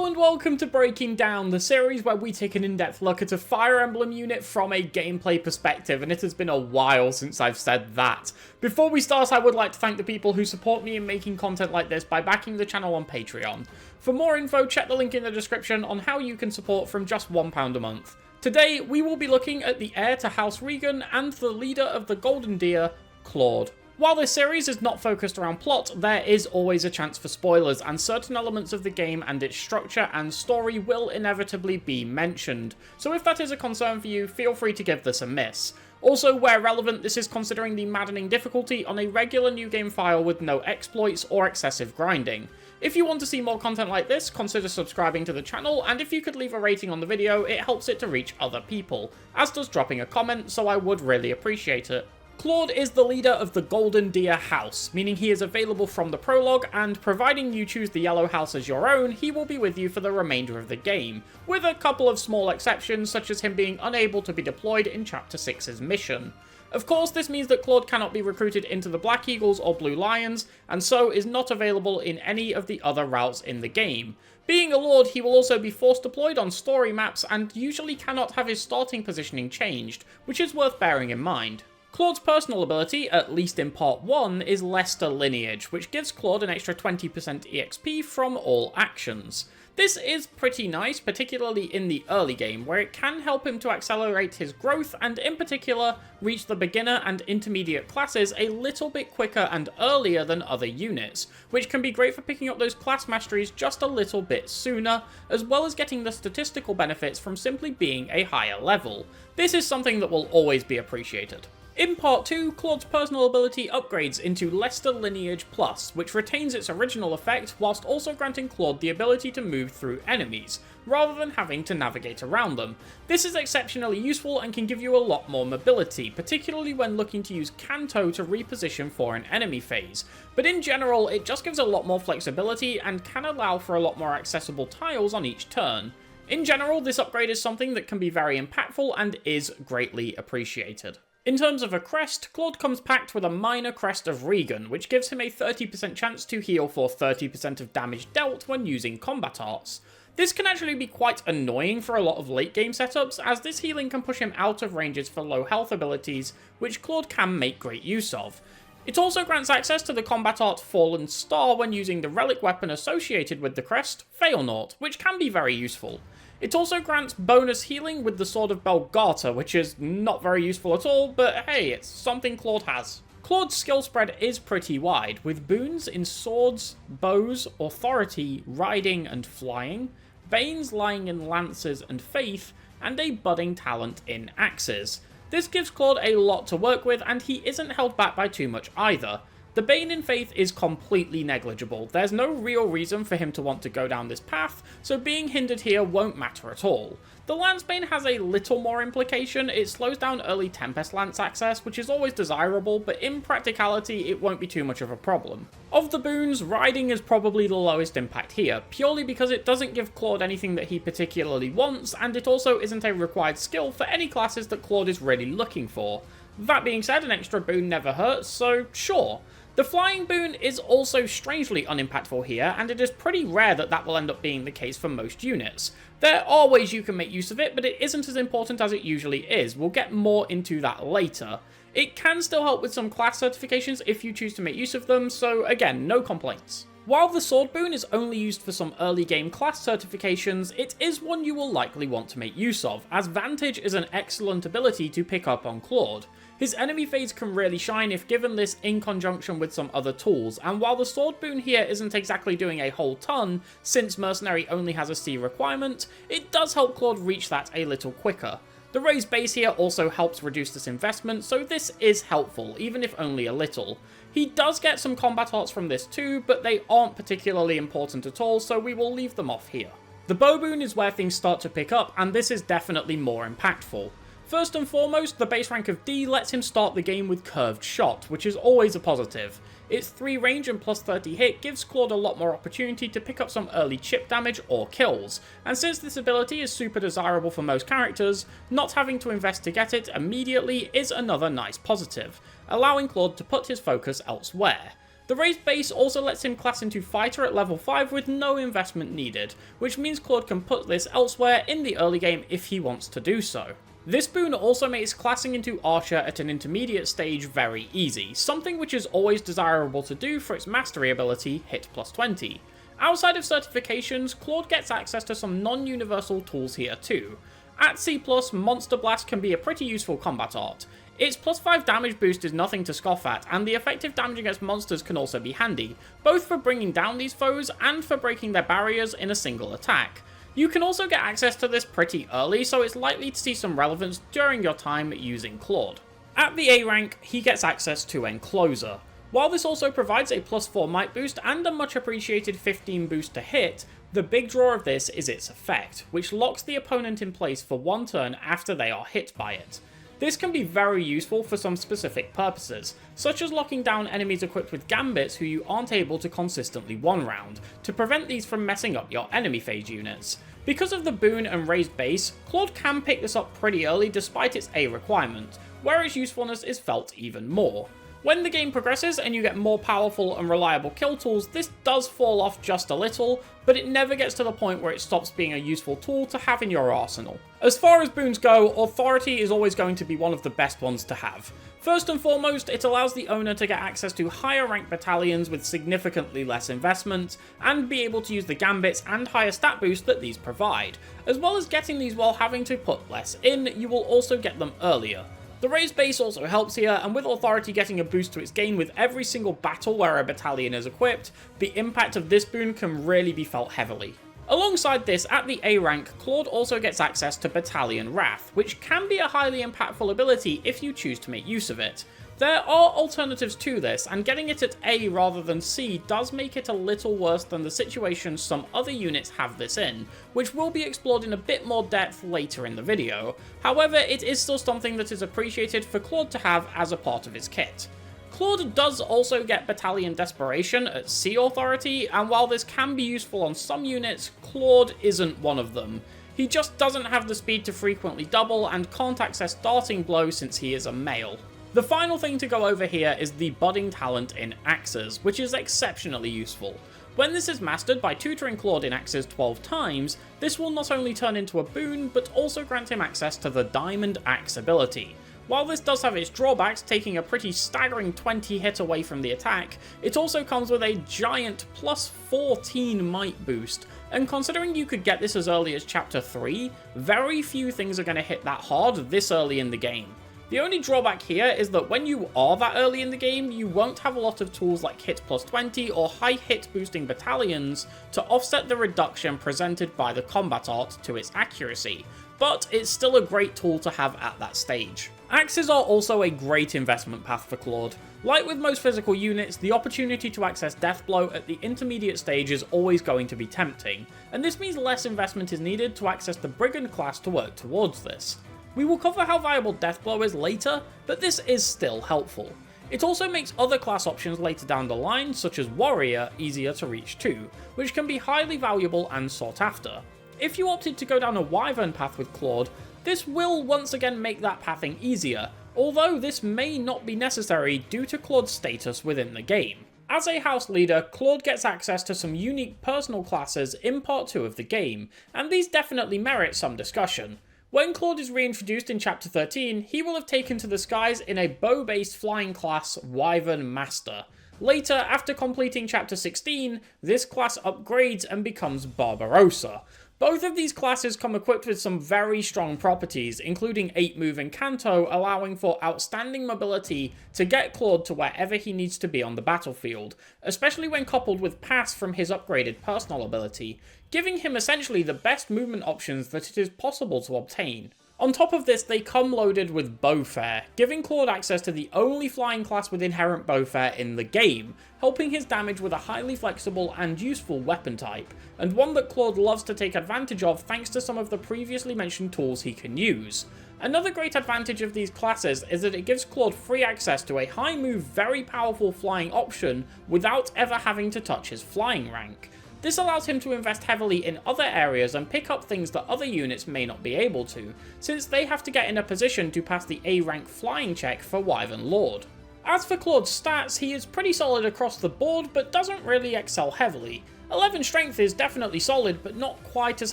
Hello and welcome to Breaking Down, the series where we take an in-depth look at a Fire Emblem unit from a gameplay perspective, and it has been a while since I've said that. Before we start, I would like to thank the people who support me in making content like this by backing the channel on Patreon. For more info, check the link in the description on how you can support from just £1 a month. Today, we will be looking at the heir to House Regan and the leader of the Golden Deer, Claude. While this series is not focused around plot, there is always a chance for spoilers, and certain elements of the game and its structure and story will inevitably be mentioned. So if that is a concern for you, feel free to give this a miss. Also, where relevant, this is considering the maddening difficulty on a regular new game file with no exploits or excessive grinding. If you want to see more content like this, consider subscribing to the channel, and if you could leave a rating on the video, it helps it to reach other people, as does dropping a comment, so I would really appreciate it. Claude is the leader of the Golden Deer House, meaning he is available from the prologue, and providing you choose the Yellow House as your own, he will be with you for the remainder of the game, with a couple of small exceptions such as him being unable to be deployed in Chapter 6's mission. Of course, this means that Claude cannot be recruited into the Black Eagles or Blue Lions, and so is not available in any of the other routes in the game. Being a Lord, he will also be force deployed on story maps and usually cannot have his starting positioning changed, which is worth bearing in mind. Claude's personal ability, at least in Part 1, is Leicester Lineage, which gives Claude an extra 20% EXP from all actions. This is pretty nice, particularly in the early game, where it can help him to accelerate his growth and, in particular, reach the beginner and intermediate classes a little bit quicker and earlier than other units, which can be great for picking up those class masteries just a little bit sooner, as well as getting the statistical benefits from simply being a higher level. This is something that will always be appreciated. In Part 2, Claude's personal ability upgrades into Leicester Lineage Plus, which retains its original effect whilst also granting Claude the ability to move through enemies, rather than having to navigate around them. This is exceptionally useful and can give you a lot more mobility, particularly when looking to use Canto to reposition for an enemy phase, but in general it just gives a lot more flexibility and can allow for a lot more accessible tiles on each turn. In general, this upgrade is something that can be very impactful and is greatly appreciated. In terms of a crest, Claude comes packed with a minor crest of Regan, which gives him a 30% chance to heal for 30% of damage dealt when using combat arts. This can actually be quite annoying for a lot of late game setups, as this healing can push him out of ranges for low health abilities, which Claude can make great use of. It also grants access to the combat art Fallen Star when using the relic weapon associated with the crest, Failnaught, which can be very useful. It also grants bonus healing with the Sword of Belgata, which is not very useful at all, but hey, it's something Claude has. Claude's skill spread is pretty wide, with boons in swords, bows, authority, riding and flying, banes lying in lances and faith, and a budding talent in axes. This gives Claude a lot to work with, and he isn't held back by too much either. The Bane in Faith is completely negligible. There's no real reason for him to want to go down this path, so being hindered here won't matter at all. The Lance Bane has a little more implication. It slows down early Tempest Lance access, which is always desirable, but in practicality it won't be too much of a problem. Of the boons, Riding is probably the lowest impact here, purely because it doesn't give Claude anything that he particularly wants, and it also isn't a required skill for any classes that Claude is really looking for. That being said, an extra boon never hurts, so sure. The flying boon is also strangely unimpactful here, and it is pretty rare that that will end up being the case for most units. There are ways you can make use of it, but it isn't as important as it usually is. We'll get more into that later. It can still help with some class certifications if you choose to make use of them, so again, no complaints. While the sword boon is only used for some early game class certifications, it is one you will likely want to make use of, as Vantage is an excellent ability to pick up on Claude. His enemy phase can really shine if given this in conjunction with some other tools, and while the sword boon here isn't exactly doing a whole ton, since Mercenary only has a C requirement, it does help Claude reach that a little quicker. The raised base here also helps reduce this investment, so this is helpful, even if only a little. He does get some combat arts from this too, but they aren't particularly important at all, so we will leave them off here. The bow boon is where things start to pick up, and this is definitely more impactful. First and foremost, the base rank of D lets him start the game with Curved Shot, which is always a positive. Its 3 range and plus 30 hit gives Claude a lot more opportunity to pick up some early chip damage or kills, and since this ability is super desirable for most characters, not having to invest to get it immediately is another nice positive, allowing Claude to put his focus elsewhere. The raised base also lets him class into fighter at level 5 with no investment needed, which means Claude can put this elsewhere in the early game if he wants to do so. This boon also makes classing into Archer at an intermediate stage very easy, something which is always desirable to do for its mastery ability, Hit plus 20. Outside of certifications, Claude gets access to some non-universal tools here too. At C+, Monster Blast can be a pretty useful combat art. Its plus 5 damage boost is nothing to scoff at, and the effective damage against monsters can also be handy, both for bringing down these foes and for breaking their barriers in a single attack. You can also get access to this pretty early, so it's likely to see some relevance during your time using Claude. At the A rank, he gets access to Encloser. While this also provides a plus 4 might boost and a much appreciated 15 boost to hit, the big draw of this is its effect, which locks the opponent in place for one turn after they are hit by it. This can be very useful for some specific purposes, such as locking down enemies equipped with gambits who you aren't able to consistently one-round, to prevent these from messing up your enemy phase units. Because of the boon and raised base, Claude can pick this up pretty early despite its A requirement, where its usefulness is felt even more. When the game progresses and you get more powerful and reliable kill tools, this does fall off just a little, but it never gets to the point where it stops being a useful tool to have in your arsenal. As far as boons go, Authority is always going to be one of the best ones to have. First and foremost, it allows the owner to get access to higher rank battalions with significantly less investment, and be able to use the gambits and higher stat boost that these provide. As well as getting these while having to put less in, you will also get them earlier. The raised base also helps here, and with Authority getting a boost to its gain with every single battle where a battalion is equipped, the impact of this boon can really be felt heavily. Alongside this, at the A rank, Claude also gets access to Battalion Wrath, which can be a highly impactful ability if you choose to make use of it. There are alternatives to this, and getting it at A rather than C does make it a little worse than the situation some other units have this in, which will be explored in a bit more depth later in the video. However, it is still something that is appreciated for Claude to have as a part of his kit. Claude does also get Battalion Desperation at C Authority, and while this can be useful on some units, Claude isn't one of them. He just doesn't have the speed to frequently double and can't access Darting Blow since he is a male. The final thing to go over here is the budding talent in Axes, which is exceptionally useful. When this is mastered by tutoring Claude in Axes 12 times, this will not only turn into a boon, but also grant him access to the Diamond Axe ability. While this does have its drawbacks, taking a pretty staggering 20 hit away from the attack, it also comes with a giant plus 14 might boost, and considering you could get this as early as chapter 3, very few things are going to hit that hard this early in the game. The only drawback here is that when you are that early in the game, you won't have a lot of tools like Hit plus 20 or high hit boosting battalions to offset the reduction presented by the combat art to its accuracy, but it's still a great tool to have at that stage. Axes are also a great investment path for Claude. Like with most physical units, the opportunity to access Deathblow at the intermediate stage is always going to be tempting, and this means less investment is needed to access the Brigand class to work towards this. We will cover how viable Deathblow is later, but this is still helpful. It also makes other class options later down the line, such as Warrior, easier to reach too, which can be highly valuable and sought after. If you opted to go down a Wyvern path with Claude, this will once again make that pathing easier, although this may not be necessary due to Claude's status within the game. As a house leader, Claude gets access to some unique personal classes in part 2 of the game, and these definitely merit some discussion. When Claude is reintroduced in Chapter 13, he will have taken to the skies in a bow-based flying class, Wyvern Master. Later, after completing Chapter 16, this class upgrades and becomes Barbarossa. Both of these classes come equipped with some very strong properties, including 8 move and Canto, allowing for outstanding mobility to get Claude to wherever he needs to be on the battlefield, especially when coupled with Pass from his upgraded personal ability, giving him essentially the best movement options that it is possible to obtain. On top of this, they come loaded with JonoabboFE, giving Claude access to the only flying class with inherent JonoabboFE in the game, helping his damage with a highly flexible and useful weapon type, and one that Claude loves to take advantage of thanks to some of the previously mentioned tools he can use. Another great advantage of these classes is that it gives Claude free access to a high move, very powerful flying option without ever having to touch his flying rank. This allows him to invest heavily in other areas and pick up things that other units may not be able to, since they have to get in a position to pass the A rank flying check for Wyvern Lord. As for Claude's stats, he is pretty solid across the board, but doesn't really excel heavily. 11 strength is definitely solid, but not quite as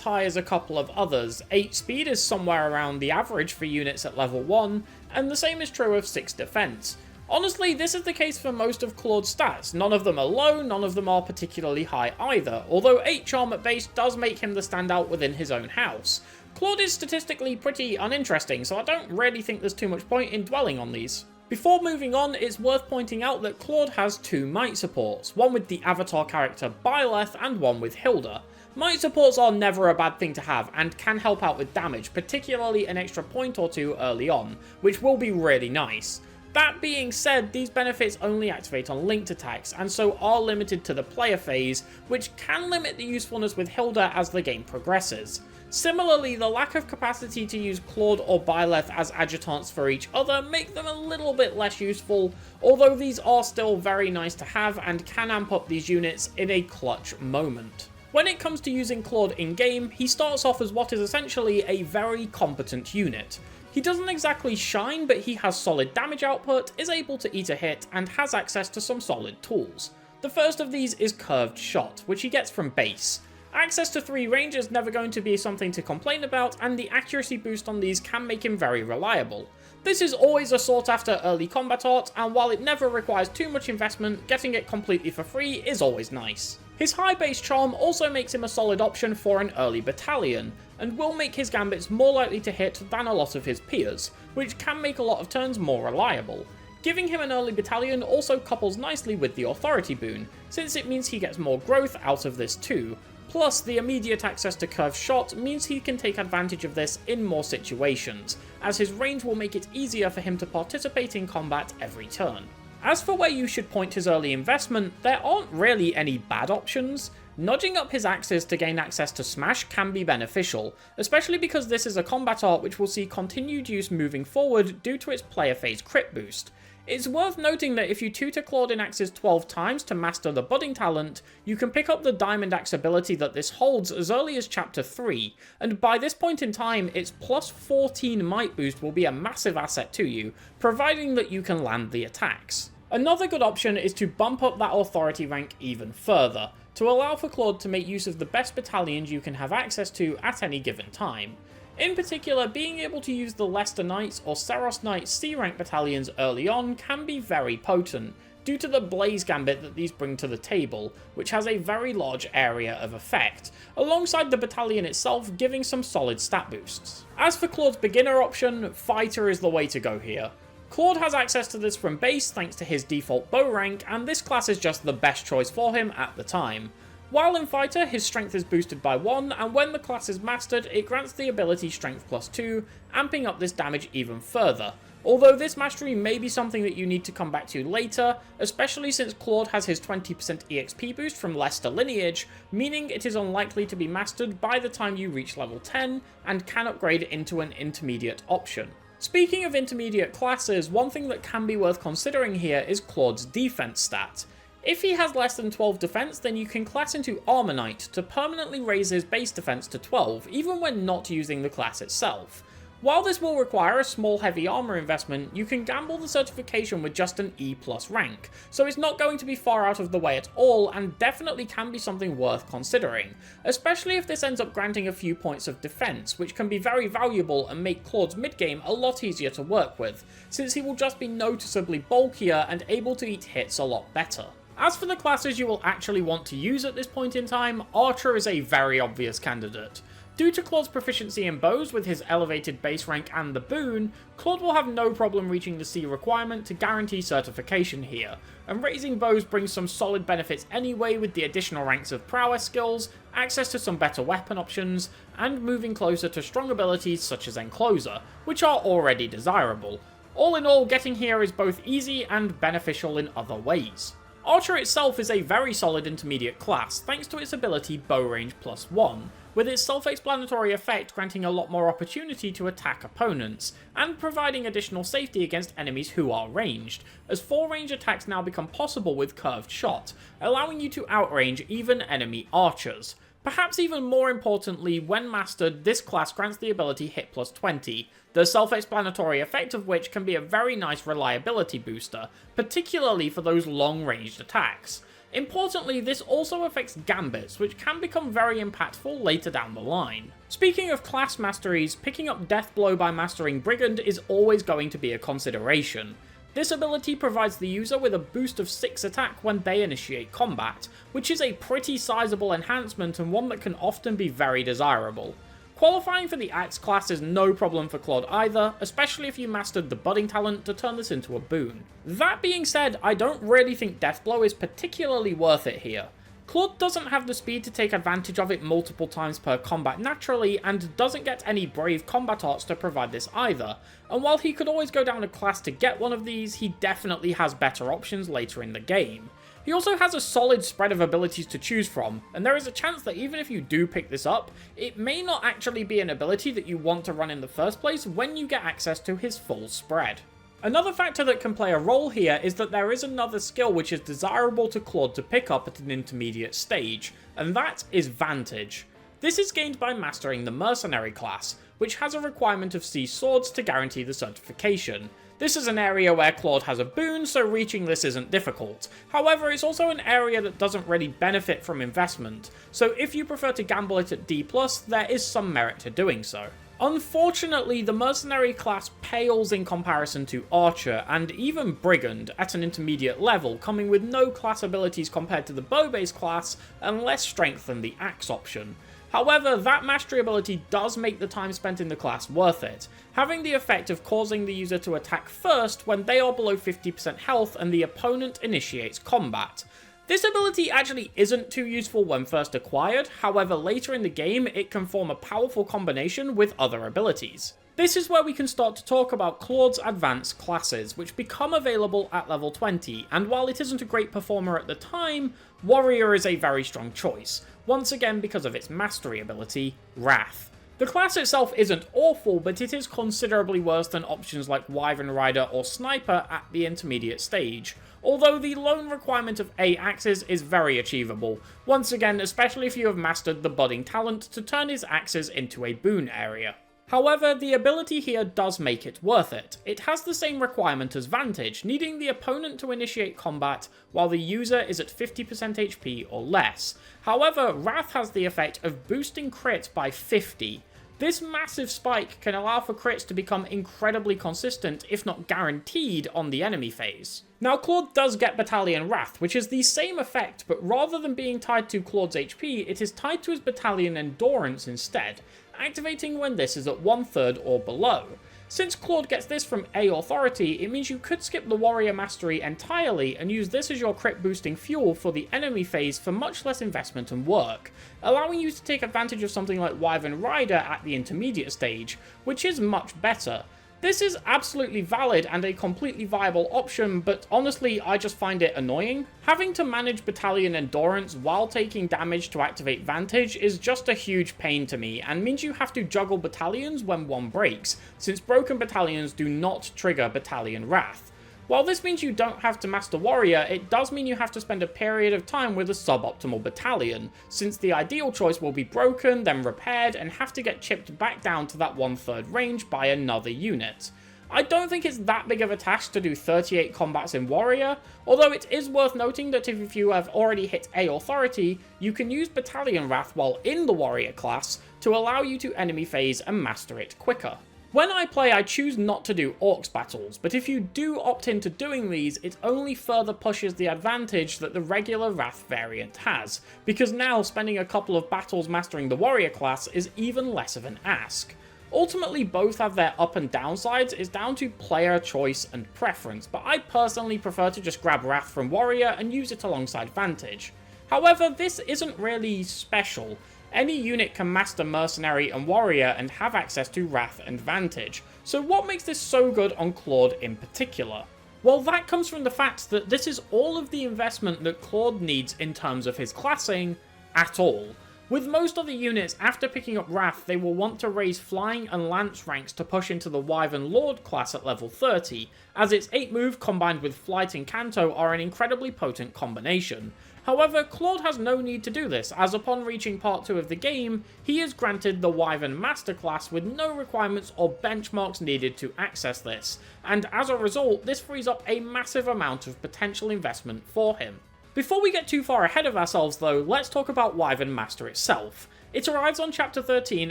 high as a couple of others. 8 speed is somewhere around the average for units at level 1, and the same is true of 6 defense. Honestly, this is the case for most of Claude's stats. None of them are low, none of them are particularly high either, although 8 charm at base does make him the standout within his own house. Claude is statistically pretty uninteresting, so I don't really think there's too much point in dwelling on these. Before moving on, it's worth pointing out that Claude has 2 might supports, one with the avatar character Byleth and one with Hilda. Might supports are never a bad thing to have and can help out with damage, particularly an extra point or 2 early on, which will be really nice. That being said, these benefits only activate on linked attacks, and so are limited to the player phase, which can limit the usefulness with Hilda as the game progresses. Similarly, the lack of capacity to use Claude or Byleth as adjutants for each other make them a little bit less useful, although these are still very nice to have and can amp up these units in a clutch moment. When it comes to using Claude in-game, he starts off as what is essentially a very competent unit. He doesn't exactly shine, but he has solid damage output, is able to eat a hit, and has access to some solid tools. The first of these is Curved Shot, which he gets from base. Access to 3 range is never going to be something to complain about, and the accuracy boost on these can make him very reliable. This is always a sought after early combat art, and while it never requires too much investment, getting it completely for free is always nice. His high base charm also makes him a solid option for an early battalion, and will make his gambits more likely to hit than a lot of his peers, which can make a lot of turns more reliable. Giving him an early battalion also couples nicely with the authority boon, since it means he gets more growth out of this too. Plus, the immediate access to Curved Shot means he can take advantage of this in more situations, as his range will make it easier for him to participate in combat every turn. As for where you should point his early investment, there aren't really any bad options. Nudging up his axes to gain access to Smash can be beneficial, especially because this is a combat art which will see continued use moving forward due to its player phase crit boost. It's worth noting that if you tutor Claude in axes 12 times to master the budding talent, you can pick up the Diamond Axe ability that this holds as early as chapter 3, and by this point in time, its plus 14 might boost will be a massive asset to you, providing that you can land the attacks. Another good option is to bump up that authority rank even further, to allow for Claude to make use of the best battalions you can have access to at any given time. In particular, being able to use the Leicester Knights or Saros Knights C-rank battalions early on can be very potent, due to the Blaze Gambit that these bring to the table, which has a very large area of effect, alongside the battalion itself giving some solid stat boosts. As for Claude's beginner option, Fighter is the way to go here. Claude has access to this from base thanks to his default bow rank, and this class is just the best choice for him at the time. While in Fighter, his strength is boosted by 1, and when the class is mastered, it grants the ability Strength plus 2, amping up this damage even further. Although this mastery may be something that you need to come back to later, especially since Claude has his 20% EXP boost from Leicester lineage, meaning it is unlikely to be mastered by the time you reach level 10, and can upgrade into an intermediate option. Speaking of intermediate classes, one thing that can be worth considering here is Claude's defense stat. If he has less than 12 defense, then you can class into Armor Knight to permanently raise his base defense to 12, even when not using the class itself. While this will require a small heavy armor investment, you can gamble the certification with just an E+ rank, so it's not going to be far out of the way at all, and definitely can be something worth considering, especially if this ends up granting a few points of defense, which can be very valuable and make Claude's mid-game a lot easier to work with, since he will just be noticeably bulkier and able to eat hits a lot better. As for the classes you will actually want to use at this point in time, Archer is a very obvious candidate. Due to Claude's proficiency in bows with his elevated base rank and the boon, Claude will have no problem reaching the C requirement to guarantee certification here, and raising bows brings some solid benefits anyway with the additional ranks of prowess skills, access to some better weapon options, and moving closer to strong abilities such as Encloser, which are already desirable. All in all, getting here is both easy and beneficial in other ways. Archer itself is a very solid intermediate class, thanks to its ability Bow Range +1, with its self-explanatory effect granting a lot more opportunity to attack opponents, and providing additional safety against enemies who are ranged, as 4 range attacks now become possible with Curved Shot, allowing you to outrange even enemy archers. Perhaps even more importantly, when mastered, this class grants the ability Hit plus 20, the self-explanatory effect of which can be a very nice reliability booster, particularly for those long-ranged attacks. Importantly, this also affects gambits, which can become very impactful later down the line. Speaking of class masteries, picking up Death Blow by mastering Brigand is always going to be a consideration. This ability provides the user with a boost of 6 attack when they initiate combat, which is a pretty sizable enhancement and one that can often be very desirable. Qualifying for the Axe class is no problem for Claude either, especially if you mastered the budding talent to turn this into a boon. That being said, I don't really think Death Blow is particularly worth it here. Claude doesn't have the speed to take advantage of it multiple times per combat naturally, and doesn't get any brave combat arts to provide this either, and while he could always go down a class to get one of these, he definitely has better options later in the game. He also has a solid spread of abilities to choose from, and there is a chance that even if you do pick this up, it may not actually be an ability that you want to run in the first place when you get access to his full spread. Another factor that can play a role here is that there is another skill which is desirable to Claude to pick up at an intermediate stage, and that is Vantage. This is gained by mastering the Mercenary class, which has a requirement of C swords to guarantee the certification. This is an area where Claude has a boon, so reaching this isn't difficult. However, it's also an area that doesn't really benefit from investment, so if you prefer to gamble it at D+, there is some merit to doing so. Unfortunately, the Mercenary class pales in comparison to Archer, and even Brigand at an intermediate level, coming with no class abilities compared to the bow-based class, and less strength than the Axe option. However, that mastery ability does make the time spent in the class worth it, having the effect of causing the user to attack first when they are below 50% health and the opponent initiates combat. This ability actually isn't too useful when first acquired, however later in the game it can form a powerful combination with other abilities. This is where we can start to talk about Claude's advanced classes, which become available at level 20, and while it isn't a great performer at the time, Warrior is a very strong choice, once again because of its mastery ability, Wrath. The class itself isn't awful, but it is considerably worse than options like Wyvern Rider or Sniper at the intermediate stage, although the lone requirement of 8 axes is very achievable, once again especially if you have mastered the budding talent to turn his axes into a boon area. However, the ability here does make it worth it. It has the same requirement as Vantage, needing the opponent to initiate combat while the user is at 50% HP or less. However, Wrath has the effect of boosting crit by 50. This massive spike can allow for crits to become incredibly consistent, if not guaranteed, on the enemy phase. Now, Claude does get Battalion Wrath, which is the same effect, but rather than being tied to Claude's HP, it is tied to his Battalion Endurance instead, activating when this is at 1/3 or below. Since Claude gets this from A Authority, it means you could skip the Warrior Mastery entirely and use this as your crit boosting fuel for the enemy phase for much less investment and work, allowing you to take advantage of something like Wyvern Rider at the intermediate stage, which is much better. This is absolutely valid and a completely viable option, but honestly I just find it annoying. Having to manage Battalion Endurance while taking damage to activate Vantage is just a huge pain to me, and means you have to juggle battalions when one breaks, since broken battalions do not trigger Battalion Wrath. While this means you don't have to master Warrior, it does mean you have to spend a period of time with a suboptimal battalion, since the ideal choice will be broken, then repaired, and have to get chipped back down to that 1/3 range by another unit. I don't think it's that big of a task to do 38 combats in Warrior, although it is worth noting that if you have already hit A Authority, you can use Battalion Wrath while in the Warrior class to allow you to enemy phase and master it quicker. When I play, I choose not to do Orcs battles, but if you do opt into doing these, it only further pushes the advantage that the regular Wrath variant has, because now spending a couple of battles mastering the Warrior class is even less of an ask. Ultimately, both have their up and downsides, it's down to player choice and preference, but I personally prefer to just grab Wrath from Warrior and use it alongside Vantage. However, this isn't really special. Any unit can master Mercenary and Warrior and have access to Wrath and Vantage, so what makes this so good on Claude in particular? Well, that comes from the fact that this is all of the investment that Claude needs in terms of his classing at all. With most other units, after picking up Wrath, they will want to raise Flying and Lance ranks to push into the Wyvern Lord class at level 30, as its 8 move combined with Flight and Canto are an incredibly potent combination. However, Claude has no need to do this, as upon reaching part 2 of the game, he is granted the Wyvern Masterclass with no requirements or benchmarks needed to access this, and as a result, this frees up a massive amount of potential investment for him. Before we get too far ahead of ourselves though, let's talk about Wyvern Master itself. It arrives on chapter 13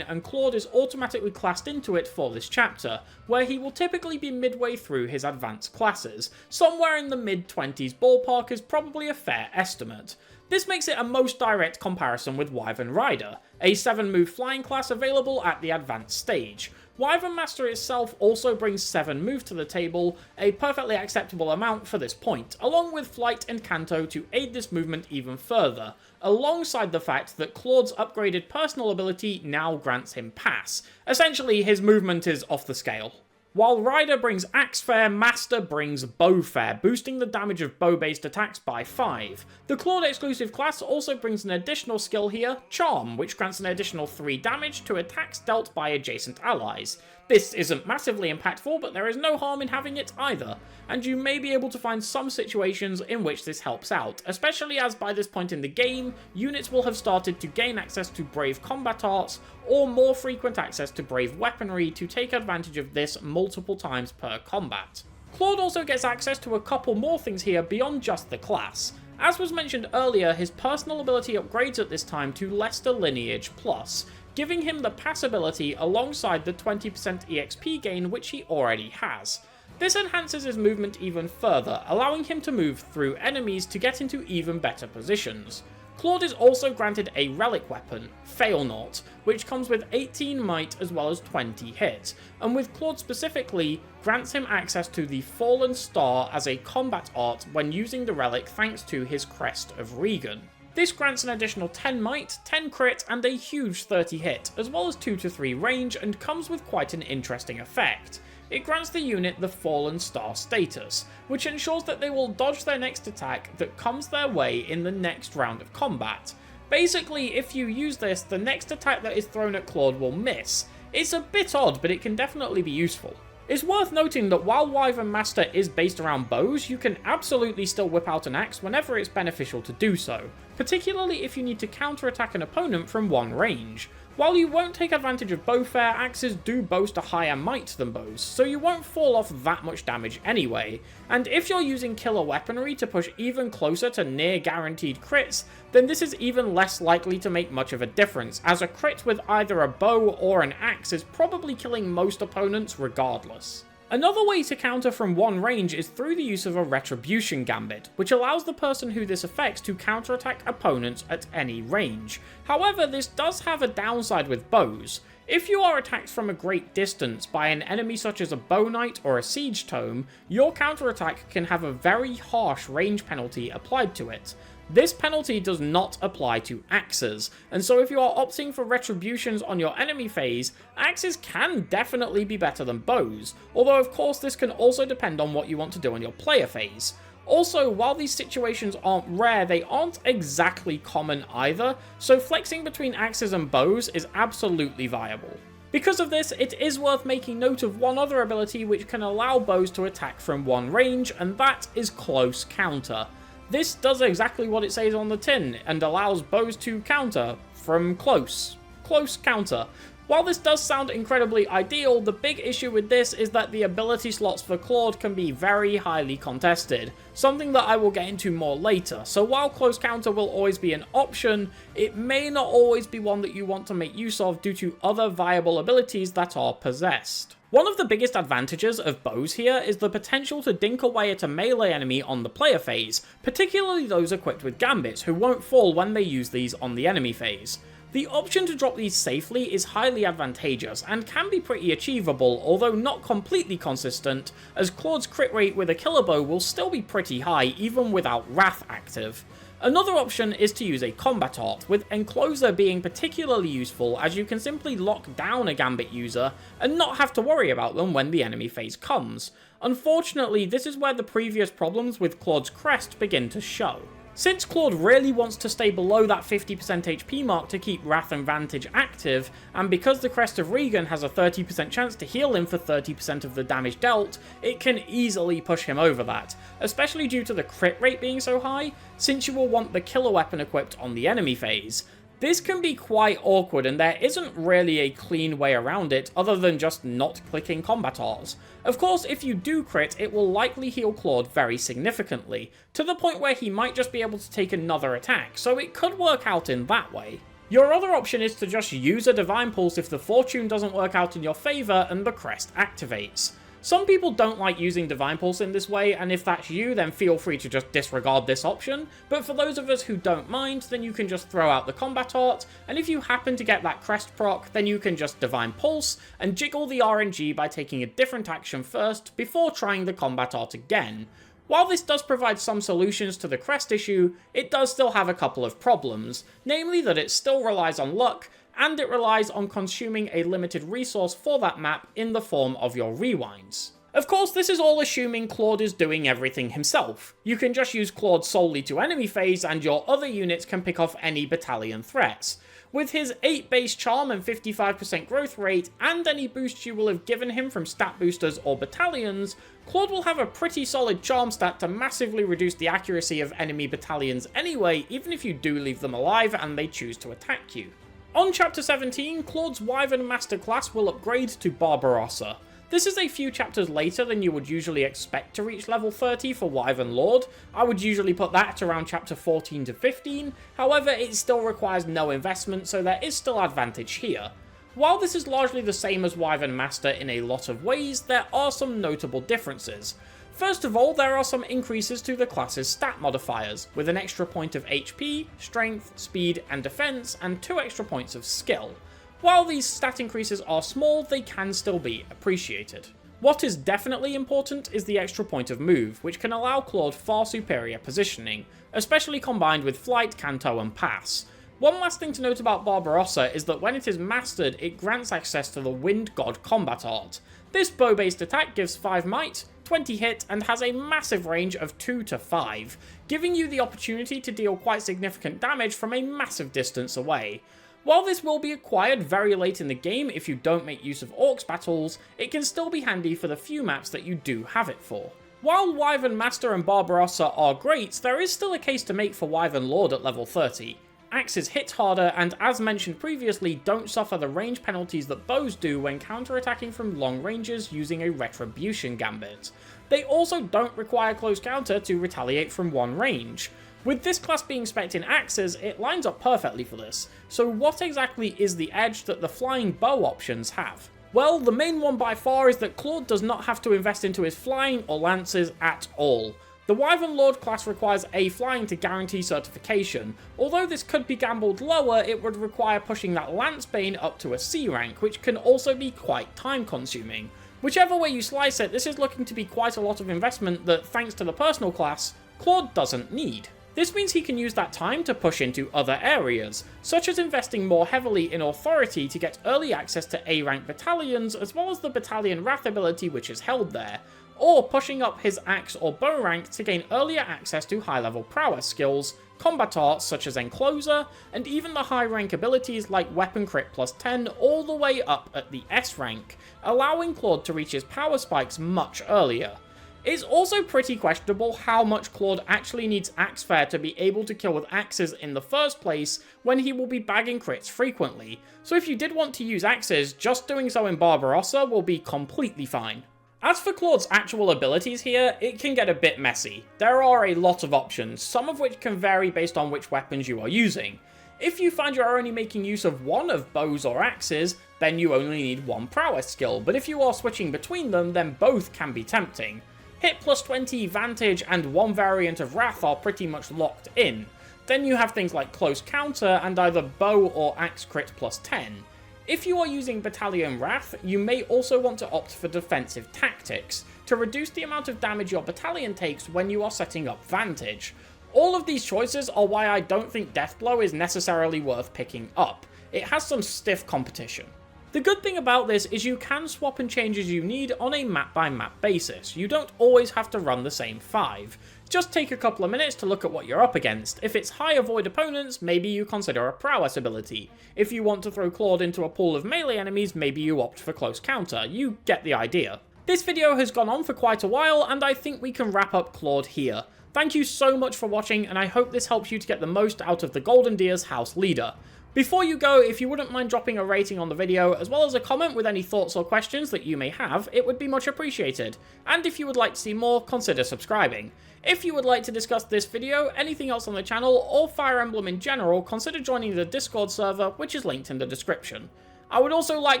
and Claude is automatically classed into it for this chapter, where he will typically be midway through his advanced classes. Somewhere in the mid-20s ballpark is probably a fair estimate. This makes it a most direct comparison with Wyvern Rider, a 7-move flying class available at the advanced stage. Wyvern Master itself also brings 7 move to the table, a perfectly acceptable amount for this point, along with Flight and Canto to aid this movement even further, alongside the fact that Claude's upgraded personal ability now grants him Pass. Essentially, his movement is off the scale. While Rider brings Axe Fair, Master brings Bow Fair, boosting the damage of bow-based attacks by 5. The Claude exclusive class also brings an additional skill here, Charm, which grants an additional 3 damage to attacks dealt by adjacent allies. This isn't massively impactful, but there is no harm in having it either, and you may be able to find some situations in which this helps out, especially as by this point in the game, units will have started to gain access to Brave combat arts, or more frequent access to Brave weaponry to take advantage of this multiple times per combat. Claude also gets access to a couple more things here beyond just the class. As was mentioned earlier, his personal ability upgrades at this time to Leicester Lineage Plus, giving him the pass ability alongside the 20% EXP gain which he already has. This enhances his movement even further, allowing him to move through enemies to get into even better positions. Claude is also granted a relic weapon, Failnaught, which comes with 18 might as well as 20 hit, and with Claude specifically, grants him access to the Fallen Star as a combat art when using the relic thanks to his Crest of Regan. This grants an additional 10 might, 10 crit, and a huge 30 hit, as well as 2 to 3 range, and comes with quite an interesting effect. It grants the unit the Fallen Star status, which ensures that they will dodge their next attack that comes their way in the next round of combat. Basically, if you use this, the next attack that is thrown at Claude will miss. It's a bit odd, but it can definitely be useful. It's worth noting that while Wyvern Master is based around bows, you can absolutely still whip out an axe whenever it's beneficial to do so, particularly if you need to counterattack an opponent from one range. While you won't take advantage of bow fare, axes do boast a higher might than bows, so you won't fall off that much damage anyway, and if you're using killer weaponry to push even closer to near guaranteed crits, then this is even less likely to make much of a difference, as a crit with either a bow or an axe is probably killing most opponents regardless. Another way to counter from one range is through the use of a Retribution Gambit, which allows the person who this affects to counterattack opponents at any range. However, this does have a downside with bows. If you are attacked from a great distance by an enemy such as a Bow Knight or a Siege Tome, your counterattack can have a very harsh range penalty applied to it. This penalty does not apply to axes, and so if you are opting for retributions on your enemy phase, axes can definitely be better than bows, although of course this can also depend on what you want to do on your player phase. Also, while these situations aren't rare, they aren't exactly common either, so flexing between axes and bows is absolutely viable. Because of this, it is worth making note of one other ability which can allow bows to attack from one range, and that is Close Counter. This does exactly what it says on the tin, and allows bows to counter from close. Close counter. While this does sound incredibly ideal, the big issue with this is that the ability slots for Claude can be very highly contested, something that I will get into more later, so while close counter will always be an option, it may not always be one that you want to make use of due to other viable abilities that are possessed. One of the biggest advantages of bows here is the potential to dink away at a melee enemy on the player phase, particularly those equipped with gambits who won't fall when they use these on the enemy phase. The option to drop these safely is highly advantageous and can be pretty achievable, although not completely consistent, as Claude's crit rate with a killer bow will still be pretty high even without Wrath active. Another option is to use a combat art, with Encloser being particularly useful as you can simply lock down a gambit user and not have to worry about them when the enemy phase comes. Unfortunately, this is where the previous problems with Claude's crest begin to show. Since Claude really wants to stay below that 50% HP mark to keep Wrath and Vantage active, and because the Crest of Regan has a 30% chance to heal him for 30% of the damage dealt, it can easily push him over that, especially due to the crit rate being so high, since you will want the killer weapon equipped on the enemy phase. This can be quite awkward, and there isn't really a clean way around it other than just not clicking combat arts. Of course, if you do crit, it will likely heal Claude very significantly, to the point where he might just be able to take another attack, so it could work out in that way. Your other option is to just use a Divine Pulse if the fortune doesn't work out in your favour and the crest activates. Some people don't like using Divine Pulse in this way, and if that's you, then feel free to just disregard this option, but for those of us who don't mind, then you can just throw out the combat art, and if you happen to get that crest proc, then you can just Divine Pulse, and jiggle the RNG by taking a different action first, before trying the combat art again. While this does provide some solutions to the crest issue, it does still have a couple of problems, namely that it still relies on luck, and it relies on consuming a limited resource for that map in the form of your rewinds. Of course, this is all assuming Claude is doing everything himself. You can just use Claude solely to enemy phase, and your other units can pick off any battalion threats. With his 8 base charm and 55% growth rate, and any boosts you will have given him from stat boosters or battalions, Claude will have a pretty solid charm stat to massively reduce the accuracy of enemy battalions anyway, even if you do leave them alive and they choose to attack you. On Chapter 17, Claude's Wyvern Master class will upgrade to Barbarossa. This is a few chapters later than you would usually expect to reach level 30 for Wyvern Lord. I would usually put that at around chapter 14 to 15, however it still requires no investment, so there is still advantage here. While this is largely the same as Wyvern Master in a lot of ways, there are some notable differences. First of all, there are some increases to the class's stat modifiers, with an extra point of HP, strength, speed, and defense, and 2 extra points of skill. While these stat increases are small, they can still be appreciated. What is definitely important is the extra point of move, which can allow Claude far superior positioning, especially combined with flight, canto, and pass. One last thing to note about Barbarossa is that when it is mastered, it grants access to the Wind God combat art. This bow-based attack gives 5 might, 20 hit, and has a massive range of 2 to 5, giving you the opportunity to deal quite significant damage from a massive distance away. While this will be acquired very late in the game if you don't make use of Orcs battles, it can still be handy for the few maps that you do have it for. While Wyvern Master and Barbarossa are great, there is still a case to make for Wyvern Lord at level 30. Axes hit harder, and as mentioned previously, don't suffer the range penalties that bows do when counterattacking from long ranges using a Retribution Gambit. They also don't require close counter to retaliate from one range. With this class being spec'd in axes, it lines up perfectly for this. So what exactly is the edge that the flying bow options have? Well, the main one by far is that Claude does not have to invest into his flying or lances at all. The Wyvern Lord class requires A flying to guarantee certification. Although this could be gambled lower, it would require pushing that Lancebane up to a C rank, which can also be quite time consuming. Whichever way you slice it, this is looking to be quite a lot of investment that, thanks to the personal class, Claude doesn't need. This means he can use that time to push into other areas, such as investing more heavily in authority to get early access to A rank battalions, as well as the battalion wrath ability which is held there, or pushing up his axe or bow rank to gain earlier access to high level prowess skills, combat arts such as Encloser, and even the high rank abilities like Weapon Crit plus 10 all the way up at the S rank, allowing Claude to reach his power spikes much earlier. It's also pretty questionable how much Claude actually needs axe fare to be able to kill with axes in the first place when he will be bagging crits frequently, so if you did want to use axes, just doing so in Barbarossa will be completely fine. As for Claude's actual abilities here, it can get a bit messy. There are a lot of options, some of which can vary based on which weapons you are using. If you find you are only making use of one of bows or axes, then you only need one prowess skill, but if you are switching between them, then both can be tempting. Hit plus 20, Vantage, and one variant of Wrath are pretty much locked in. Then you have things like Close Counter and either Bow or Axe Crit plus 10. If you are using Battalion Wrath, you may also want to opt for Defensive Tactics, to reduce the amount of damage your battalion takes when you are setting up Vantage. All of these choices are why I don't think Deathblow is necessarily worth picking up. It has some stiff competition. The good thing about this is you can swap and change as you need on a map by map basis. You don't always have to run the same 5. Just take a couple of minutes to look at what you're up against. If it's high avoid opponents, maybe you consider a prowess ability. If you want to throw Claude into a pool of melee enemies, maybe you opt for close counter. You get the idea. This video has gone on for quite a while, and I think we can wrap up Claude here. Thank you so much for watching, and I hope this helps you to get the most out of the Golden Deer's house leader. Before you go, if you wouldn't mind dropping a rating on the video, as well as a comment with any thoughts or questions that you may have, it would be much appreciated. And if you would like to see more, consider subscribing. If you would like to discuss this video, anything else on the channel, or Fire Emblem in general, consider joining the Discord server, which is linked in the description. I would also like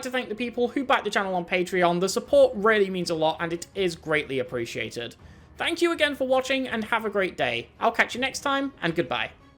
to thank the people who back the channel on Patreon. The support really means a lot, and it is greatly appreciated. Thank you again for watching, and have a great day. I'll catch you next time, and goodbye.